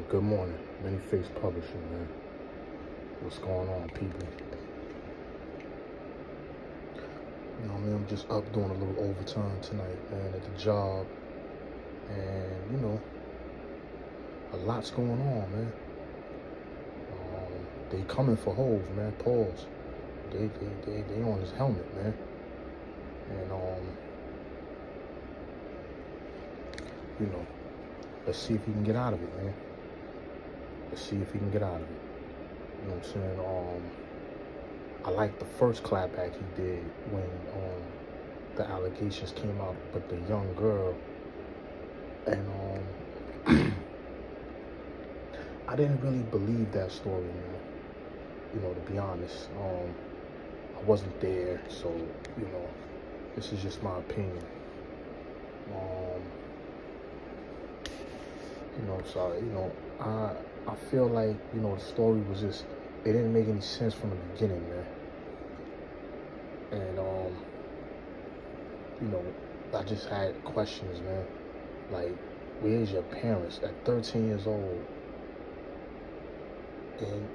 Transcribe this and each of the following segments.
Good morning, Many Face Publishing, man. What's going on, people? I'm just up doing a little overtime tonight, man, at the job. And, a lot's going on, man. They coming for Hove, man. Pause. They on his helmet, man. And, let's see if he can get out of it, man. Let's see if he can get out of it. You know what I'm saying? I like the first clapback he did when the allegations came out, but the young girl, and I didn't really believe that story, man. To be honest, I wasn't there, so this is just my opinion. I feel like the story was just, it didn't make any sense from the beginning, man. And I just had questions, man. Like, where's your parents at 13 years old? And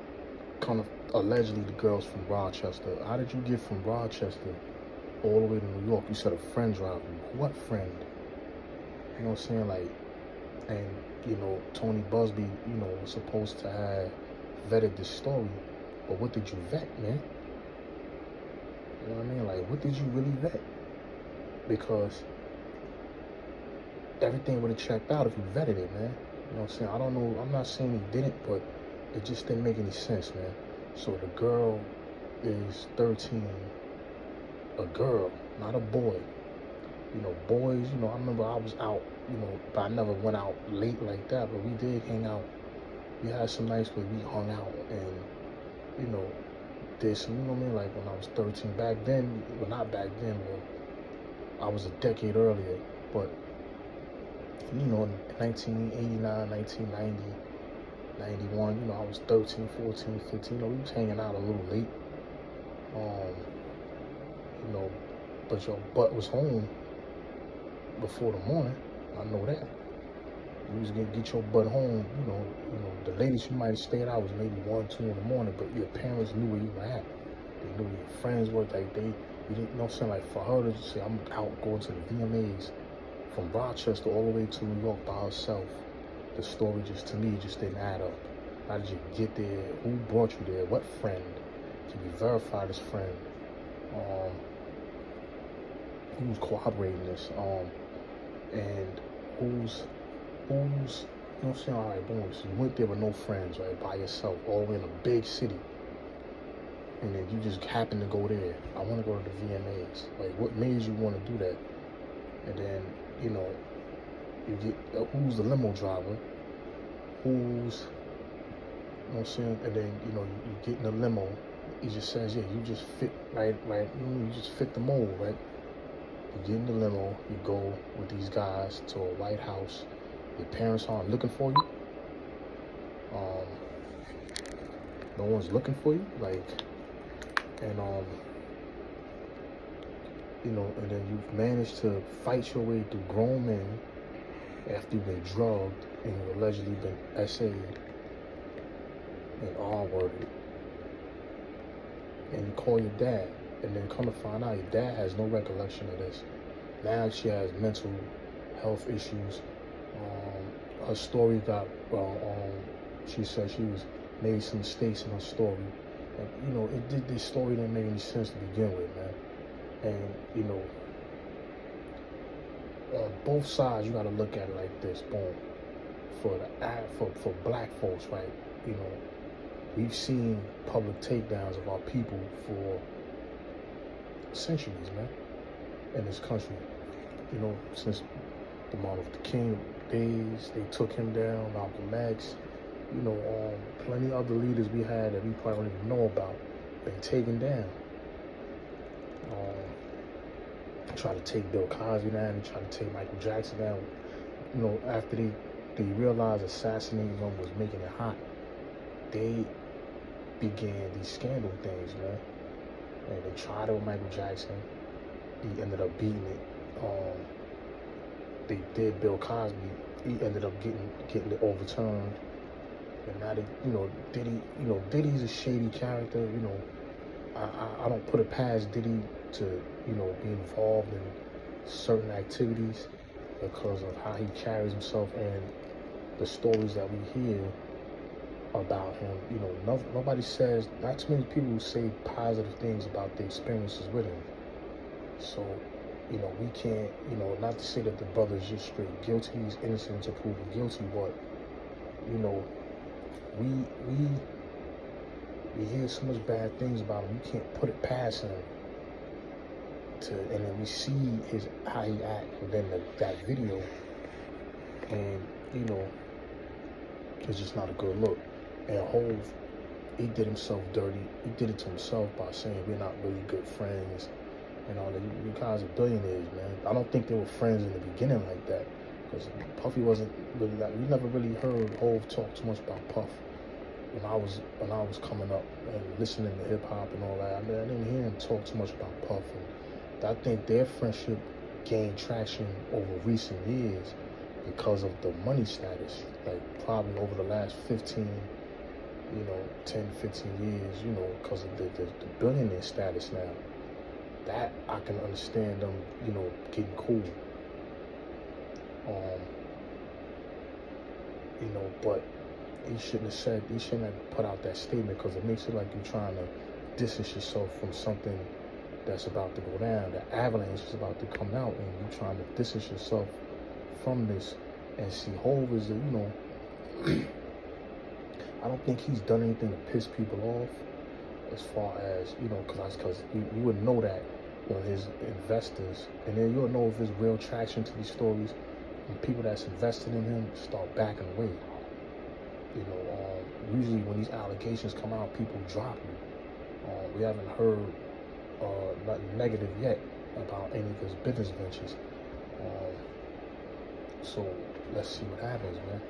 kind of allegedly the girl's from Rochester. How did you get from Rochester all the way to New York? You said a friend drive you. What friend? You know what I'm saying? Like, and Tony Busby, was supposed to have vetted this story, but what did you vet, man? You know what I mean? Like, what did you really vet? Because everything would have checked out if you vetted it, man. You know what I'm saying? I don't know. I'm not saying he didn't, but it just didn't make any sense, man. So the girl is 13, a girl, not a boy. Boys, I remember I was out, but I never went out late like that, but we did hang out. We had some nights where we hung out and, did some, like when I was 13. Back then, well, not back then, but I was a decade earlier, but, in 1989, 1990, 91, I was 13, 14, 15, we was hanging out a little late, but your butt was home before the morning. I know that. You was gonna get your butt home, the latest you might have stayed out was maybe 1, 2 in the morning, but your parents knew where you were at. They knew where your friends were, like you didn't know something like for her to say, I'm out going to the VMAs from Rochester all the way to New York by herself. The story to me just didn't add up. How did you get there? Who brought you there? What friend? Can you verify this friend? Who's corroborating this? And who's, you know what I'm saying? All right, boom. So you went there with no friends, right? By yourself, all the way in a big city. And then you just happen to go there. I want to go to the VMAs. Like, what made you want to do that? And then, you get, who's the limo driver? Who's, you know what I'm saying? And then, you get in the limo. He just says, yeah, you just fit, right? You just fit the mold, right? You get in the limo, you go with these guys to a White House. Your parents aren't looking for you. No one's looking for you. Like, and and then you've managed to fight your way through grown men after you've been drugged and you've allegedly been essayed and R-worded. And you call your dad. And then come to find out, your dad has no recollection of this. Now she has mental health issues. Her story got, she said she made some mistakes in her story. And, this story didn't make any sense to begin with, man. And, both sides, you got to look at it like this, boom. For black folks, right? We've seen public takedowns of our people for centuries, man, in this country. Since the Martin Luther King days, they took him down, Malcolm X, plenty other leaders we had that we probably don't even know about, been taken down. Try to take Bill Cosby down, they tried to take Michael Jackson down. After they realized assassinating them was making it hot, they began these scandal things, man. And they tried it with Michael Jackson. He ended up beating it. They did Bill Cosby. He ended up getting it overturned. And now they, Diddy, Diddy's a shady character. I don't put it past Diddy to, be involved in certain activities because of how he carries himself and the stories that we hear about him. Nobody says, not too many people say positive things about the experiences with him. So, we can't, not to say that the brother is just straight guilty, he's innocent until proven guilty, but, we hear so much bad things about him, we can't put it past him. And then we see how he acts, and then that video, and, it's just not a good look. And Hov, he did himself dirty. He did it to himself by saying we're not really good friends and all that. You guys are billionaires, man. I don't think they were friends in the beginning like that, because Puffy wasn't really that. We never really heard Hov talk too much about Puff when I was coming up and listening to hip hop and all that. I didn't hear him talk too much about Puff. And I think their friendship gained traction over recent years because of the money status. Like probably over the last 10, 15 years, because of the billionaire status now. That I can understand them, getting cool. But he shouldn't have put out that statement, because it makes it like you're trying to distance yourself from something that's about to go down. The avalanche is about to come out, and you're trying to distance yourself from this. And see, Hov is, I don't think he's done anything to piss people off, as far as, because you would know that when his investors, and then you'll know if there's real traction to these stories, and people that's invested in him start backing away. Usually when these allegations come out, people drop you. We haven't heard nothing negative yet about any of his business ventures. So let's see what happens, man.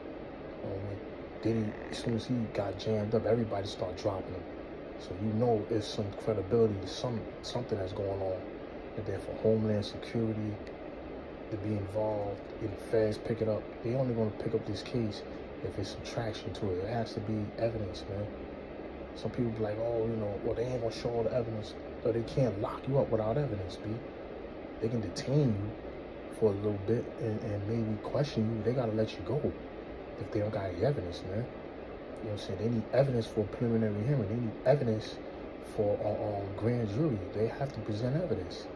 Diddy, as soon as he got jammed up, everybody started dropping him. So it's some credibility to something that's going on. And then for Homeland Security to be involved, if the feds pick it up, they only going to pick up this case if there's some traction to it. It has to be evidence, man. Some people be like, well, they ain't going to show all the evidence. But they can't lock you up without evidence, B. They can detain you for a little bit and maybe question you. They got to let you go if they don't got any evidence, man. You know what I'm saying? They need evidence for a preliminary hearing. They need evidence for grand jury. They have to present evidence.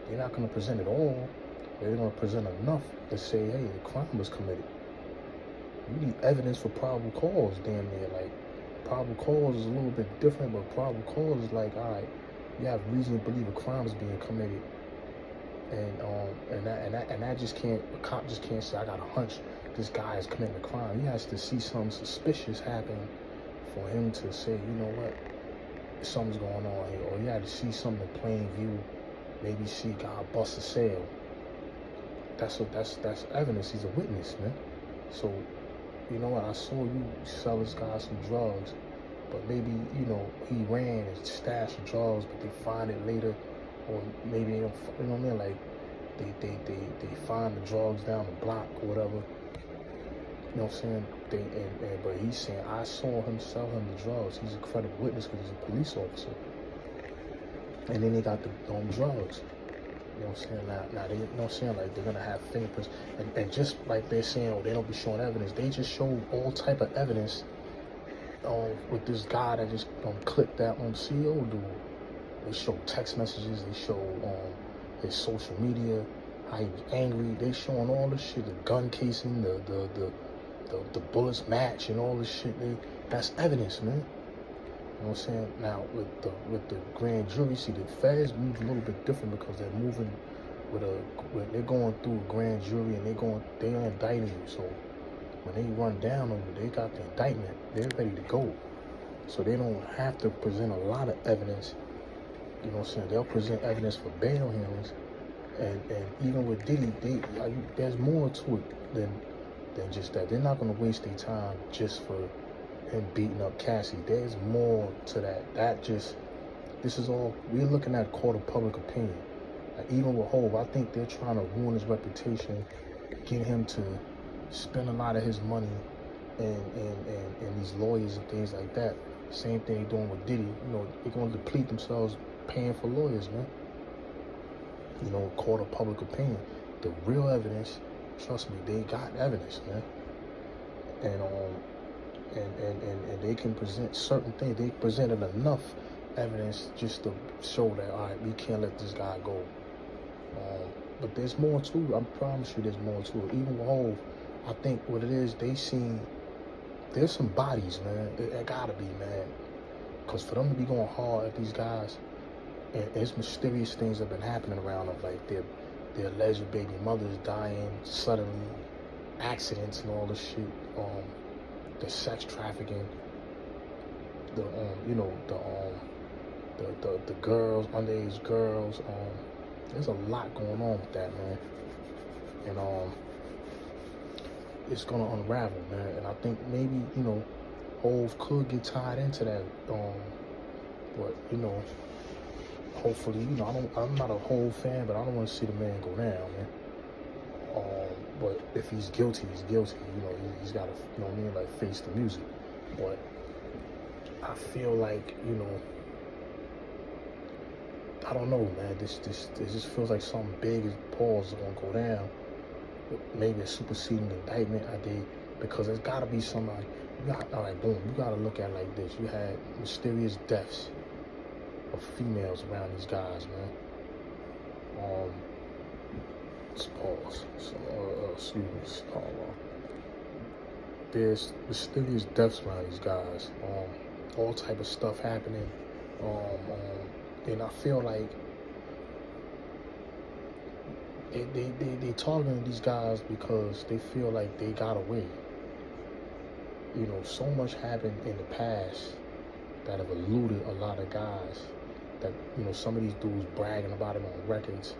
They're not going to present it all. They're going to present enough to say, hey, the crime was committed. You need evidence for probable cause, damn near. Like, probable cause is a little bit different, but probable cause is like, all right, you have reason to believe a crime is being committed. And that just can't, a cop just can't say, I got a hunch this guy is committing a crime. He has to see something suspicious happen for him to say, you know what, something's going on here. Or he had to see something in plain view, maybe see a guy bust a sale. That's evidence. He's a witness, man. So, you know what, I saw you sell this guy some drugs, but maybe, he ran and stashed the drugs, but they find it later, or maybe they don't, you know what I mean, like, they find the drugs down the block or whatever. You know what I'm saying? But he's saying, I saw him sell him the drugs. He's a credible witness because he's a police officer. And then they got the drugs. You know what I'm saying? Now they, you know what I'm saying? Like, they're going to have fingerprints. And just like they're saying, they don't be showing evidence. They just show all type of evidence with this guy that just clipped that CEO dude. They show text messages. They show his social media, how he was angry. They showing all this shit, the gun casing, the bullets match and all this shit. That's evidence, man. You know what I'm saying? Now with the grand jury, see, the feds move a little bit different because they're moving they're going through a grand jury and they're indicting you. So when they run down on you, they got the indictment. They're ready to go. So they don't have to present a lot of evidence. You know what I'm saying? They'll present evidence for bail hearings, and even with Diddy, there's more to it than just that. They're not going to waste their time just for him beating up Cassie. There's more to that. This is all, we're looking at court of public opinion. Like, even with Hov, I think they're trying to ruin his reputation, get him to spend a lot of his money and these lawyers and things like that. Same thing they doing with Diddy. You know, they're gonna deplete themselves paying for lawyers, man. You know, court of public opinion. The real evidence, trust me, they got evidence, man. And and they can present certain things. They presented enough evidence just to show that, all right, we can't let this guy go. But there's more to it. I promise you there's more to it. Even with Hov, I think what it is, there's some bodies, man. It gotta be, man. Because for them to be going hard at these guys, and there's mysterious things that have been happening around them, like their alleged baby mothers dying suddenly, accidents and all this shit, the sex trafficking, the you know, the girls, underage girls, there's a lot going on with that, man. And it's gonna unravel, man. And I think maybe, you know, Hov could get tied into that, but you know, hopefully, you know, I'm not a Hov fan, but I don't want to see the man go down, man. But if he's guilty, he's guilty. You know, he's got to, you know what I mean, like, face the music. But I feel like, you know, I don't know, man. This just feels like something big as Paul's gonna go down. Maybe a superseding indictment. Because there's got to be somebody. All right, boom. You got to look at it like this. You had mysterious deaths of females around these guys, man. Let's pause. Excuse me. There's mysterious deaths around these guys. All type of stuff happening. And I feel like they targeting these guys because they feel like they got away. You know, so much happened in the past that have eluded a lot of guys. That, you know, some of these dudes bragging about it on records,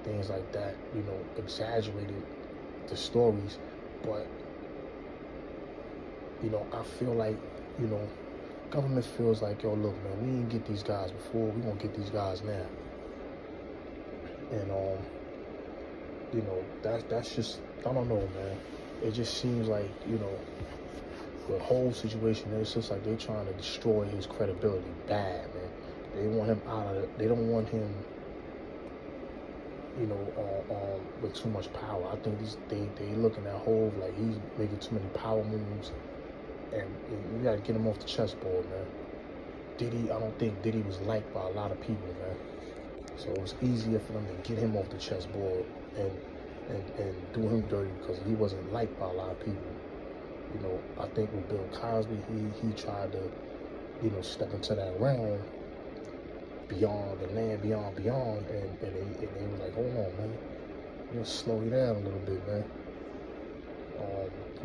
things like that, you know, exaggerated the stories. But, you know, I feel like, you know, government feels like, yo, look, man, we didn't get these guys before, we gonna get these guys now. And, you know, that's just, I don't know, man. It just seems like, you know, the whole situation, it's just like they're trying to destroy his credibility bad, man. They want him out of it. They don't want him, you know, with too much power. I think they looking at Hov like he's making too many power moves, and you gotta get him off the chessboard, man. Diddy, I don't think Diddy was liked by a lot of people, man. So it was easier for them to get him off the chessboard and do him dirty because he wasn't liked by a lot of people. You know, I think with Bill Cosby, he tried to, you know, step into that realm beyond the land, beyond, and they were like, hold on, man, let's slow you down a little bit, man.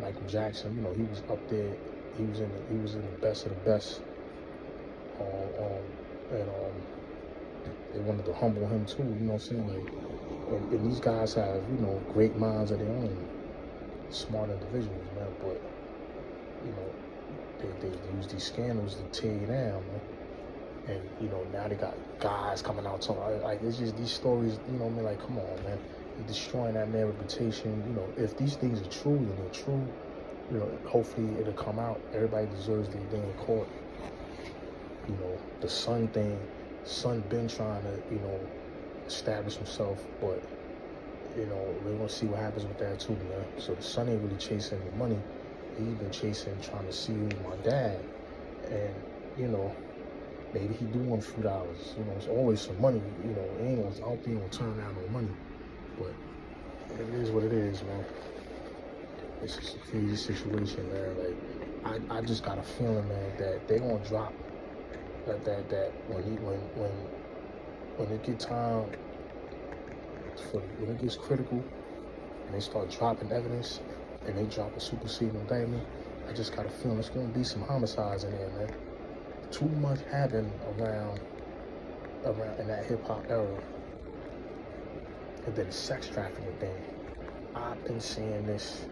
Michael Jackson, you know, he was up there, he was in the best of the best, and they wanted to humble him too, you know what I'm saying? Like, and these guys have, you know, great minds of their own, smart individuals, man, but, you know, they use these scandals to tear you down, man. And, you know, now they got guys coming out talking, like, it's just these stories, you know what I mean? Like, come on, man. You're destroying that man's reputation. You know, if these things are true, then they're true. You know, hopefully it'll come out. Everybody deserves their day in court. You know, the Son thing, Son been trying to, you know, establish himself, but, you know, we're gonna see what happens with that too, man. So the Son ain't really chasing the money. He's been trying to see who's my dad. And, you know, maybe he do want a few dollars. You know, it's always some money. You know, I don't think he gonna turn down no money. But it is what it is, man. It's just a crazy situation, man. Like, I just got a feeling, man, that they gonna drop that when it get time when it gets critical and they start dropping evidence and they drop a superseding indictment, I just got a feeling it's gonna be some homicides in there, man. Too much happened around in that hip hop era. And then the sex trafficking thing. I've been seeing this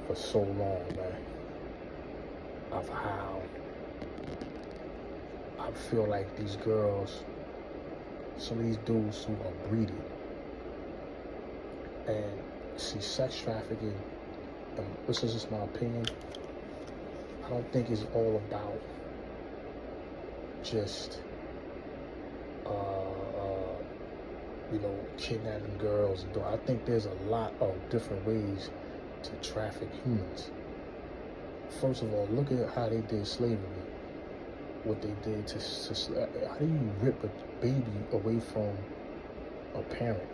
for so long, man. Of how I feel like these girls, some of these dudes who are breeding, and see sex trafficking this is just my opinion. I don't think it's all about just, kidnapping girls. And I think there's a lot of different ways to traffic humans. First of all, look at how they did slavery. What they did how do you rip a baby away from a parent?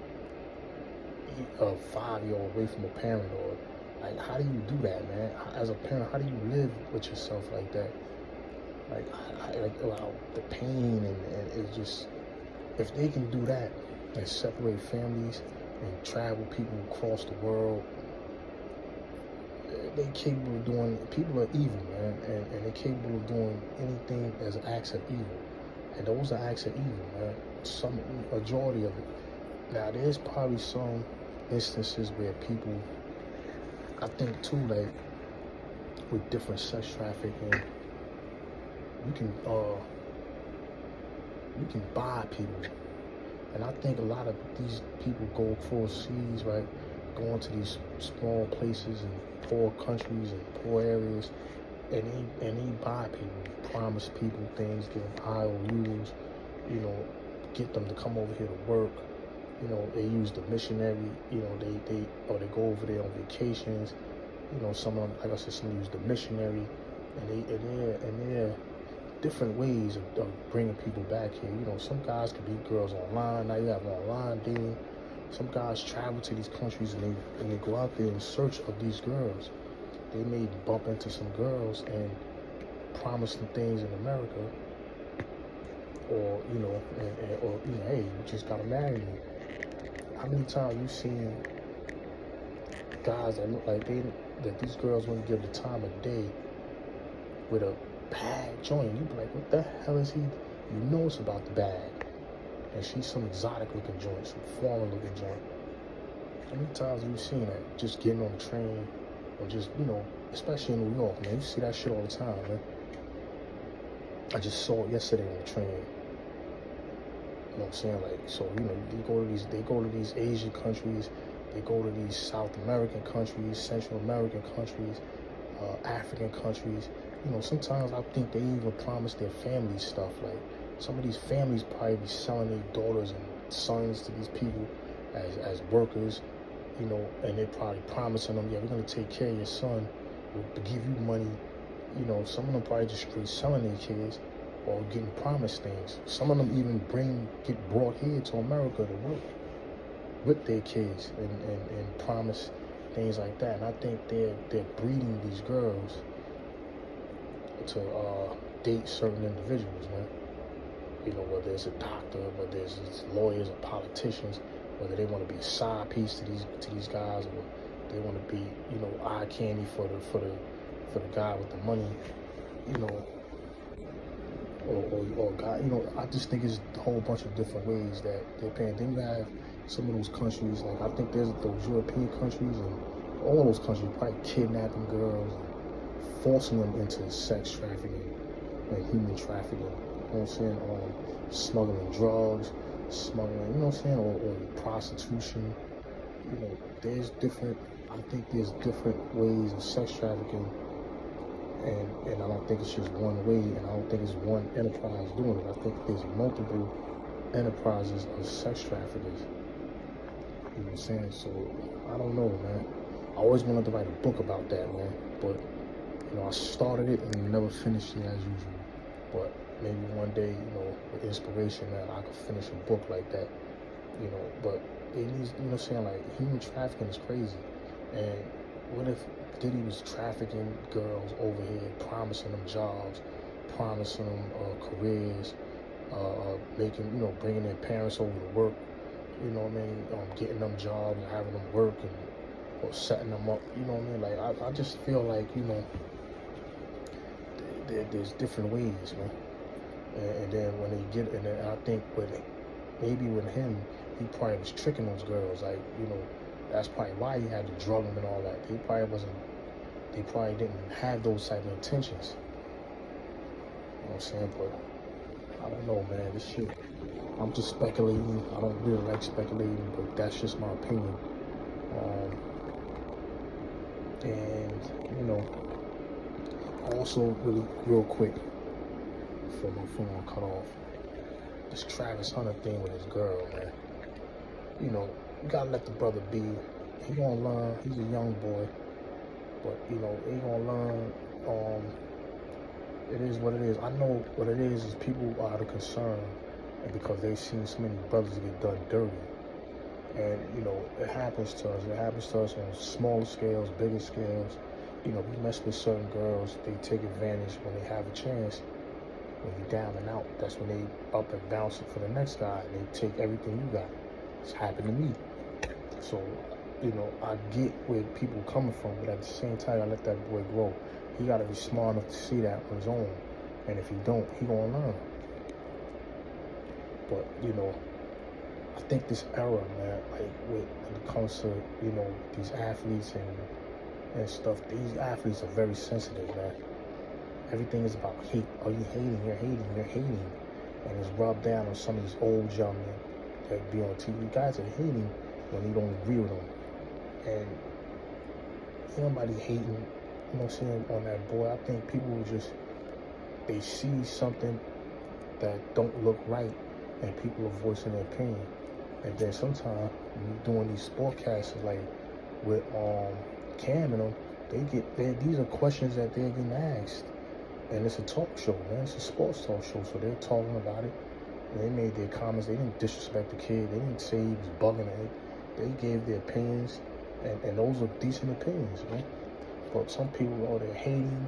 A 5-year-old away from a parent, or like, how do you do that, man? As a parent, how do you live with yourself like that? Wow, the pain and it's just, if they can do that and separate families and travel people across the world, they're capable of doing. People are evil, man, and they're capable of doing anything as acts of evil, and those are acts of evil, man. Some majority of it. Now, there's probably some instances where people, I think too, like with different sex trafficking, you can buy people, and I think a lot of these people go across seas, right? Going to these small places and poor countries and poor areas, and they buy people, promise people things, give them IOUs, get them to come over here to work. They use the missionary, they go over there on vacations. Some of them, like I said, some use the missionary, and they're different ways of bringing people back here. Some guys can meet girls online. Now you have online dating. Some guys travel to these countries and they go out there in search of these girls. They may bump into some girls and promise them things in America, or hey, you just gotta marry me. How many times you seen guys that look like that these girls wouldn't give the time of day with a bag joint? You be like, what the hell is he? It's about the bag. And she's some exotic looking joint, some foreign looking joint. How many times have you seen that? Just getting on the train, or just, especially in New York, man. You see that shit all the time, man. I just saw it yesterday on the train. You know what I'm saying? Like, so, they go to these Asian countries, they go to these South American countries, Central American countries, African countries. Sometimes I think they even promise their families stuff. Like, some of these families probably be selling their daughters and sons to these people as workers, and they're probably promising them, yeah, we're gonna take care of your son, we'll give you money. Some of them probably just straight selling their kids or getting promised things. Some of them even get brought here to America to work with their kids and promise things like that. And I think they're breeding these girls to date certain individuals, man. Whether it's a doctor, whether it's lawyers or politicians, whether they want to be a side piece to these guys, or they want to be, eye candy for the guy with the money, or guy, I just think it's a whole bunch of different ways that they're paying. Then you have some of those countries, like I think there's those European countries, and all those countries probably kidnapping girls and forcing them into sex trafficking and human trafficking. You know what I'm saying? Smuggling drugs, or prostitution. I think there's different ways of sex trafficking, and I don't think it's just one way, and I don't think it's one enterprise doing it. I think there's multiple enterprises of sex traffickers. You know what I'm saying? So, I don't know, man. I always wanted to write a book about that, man, but, I started it and never finished it as usual. But maybe one day, with inspiration, man, I could finish a book like that, but it needs, like, human trafficking is crazy. And what if Diddy was trafficking girls over here, promising them jobs, promising them careers, bringing their parents over to work, getting them jobs and having them work, or setting them up, like, I just feel like, there's different ways, man. And then when they get, and then I think maybe with him, he probably was tricking those girls. Like, that's probably why he had to drug them and all that. They probably didn't have those type of intentions. You know what I'm saying? But I don't know, man. This shit, I'm just speculating. I don't really like speculating, but that's just my opinion. And you know, also really real quick before my phone cut off, this Travis Hunter thing with his girl, man. You know, you gotta let the brother be. He gonna learn. He's a young boy, but you know, he gonna learn. It is what it is. I know what it is people are out of concern, and because they've seen so many brothers get done dirty. And, you know, it happens to us. It happens to us on smaller scales, bigger scales. You know, we mess with certain girls. They take advantage when they have a chance. When you're down and out, that's when they up and bounce it for the next guy. And they take everything you got. It's happened to me. So, you know, I get where people coming from, but at the same time, I let that boy grow. He got to be smart enough to see that on his own. And if he don't, he gonna learn. But, you know, I think this era, man, like when it comes to, you know, these athletes and stuff, these athletes are very sensitive, man. Everything is about hate. Oh, you hating, you're hating, you're hating. And it's rubbed down on some of these old young men that be on TV. Guys are hating when you don't agree with them. And nobody hating, you know what I'm saying, on that boy. I think people just, they see something that don't look right and people are voicing their opinion. And then sometimes when you're doing these sportcasts like with Cam and them, these are questions that they're getting asked. And it's a talk show, man. It's a sports talk show. So they're talking about it. And they made their comments. They didn't disrespect the kid. They didn't say he was bugging it. They gave their opinions. And those are decent opinions, man. But some people, oh, they're hating.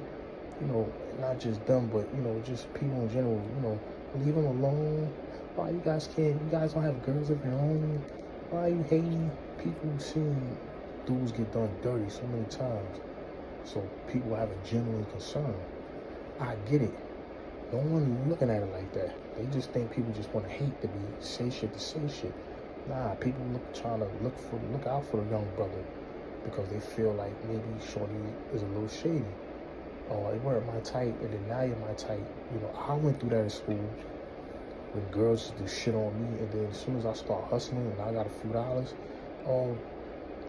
You know, not just them, but, you know, just people in general, you know, leave them alone. Why you guys don't have girls of your own? Why are you hating? People seeing dudes get done dirty so many times. So people have a genuine concern. I get it. No one looking at it like that. They just think people just want to hate to say shit to say shit. Nah, people trying to look out for the young brother because they feel like maybe shorty is a little shady. Or they weren't my type, and then now you're my type. You know, I went through that in school. When girls do shit on me, and then as soon as I start hustling and I got a few dollars, oh,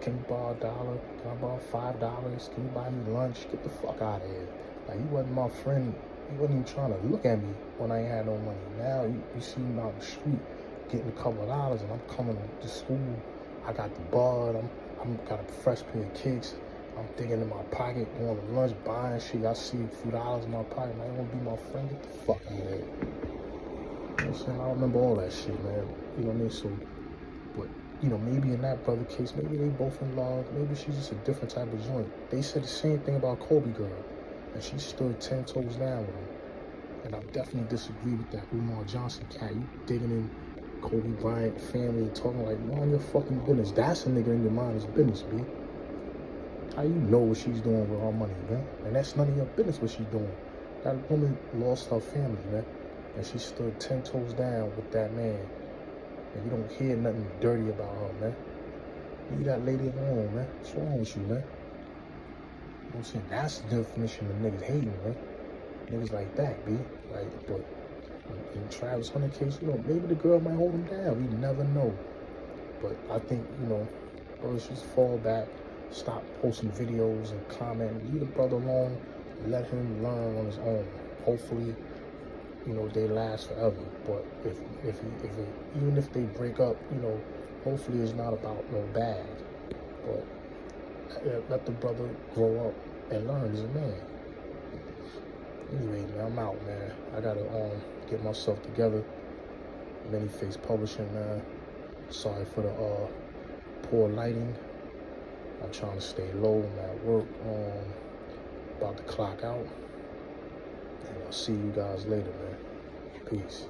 can you borrow $1? Can I borrow $5? Can you buy me lunch? Get the fuck out of here. Like, you wasn't my friend. You wasn't even trying to look at me when I ain't had no money. Now you see me out the street getting a couple of dollars, and I'm coming to school. I got the bud. I'm got a fresh pair of kicks. I'm digging in my pocket, going to lunch, buying shit. I see a few dollars in my pocket. Man, you want to be my friend? Get the fuck out of here. You know what I'm saying? I remember all that shit, man. You know what I mean? So, but, you know, maybe in that brother case, maybe they both in love. Maybe she's just a different type of joint. They said the same thing about Kobe girl, and she stood 10 toes down with him. And I definitely disagree with that Umar Johnson cat. You digging in Kobe Bryant family, talking like, mind your fucking business. That's a nigga in your mind is business, B. How you know what she's doing with her money, man? And that's none of your business what she's doing. That woman lost her family, man. And she stood 10 toes down with that man. And you don't hear nothing dirty about her, man. Leave that lady alone, man. What's wrong with you, man? You know what I'm saying? That's the definition of niggas hating, man. Niggas like that, B. Like, but in Travis Hunter case, you know, maybe the girl might hold him down. We never know. But I think, you know, brothers just fall back, stop posting videos and commenting. Leave the brother alone. Let him learn on his own. Hopefully, you know, they last forever. But even if they break up, you know, hopefully it's not about no bad. But let the brother grow up and learn as a man. Anyway, man, I'm out, man. I gotta get myself together. Many Face Publishing, man. Sorry for the poor lighting. I'm trying to stay low. I'm at work. About to clock out. And I'll see you guys later, man. Peace.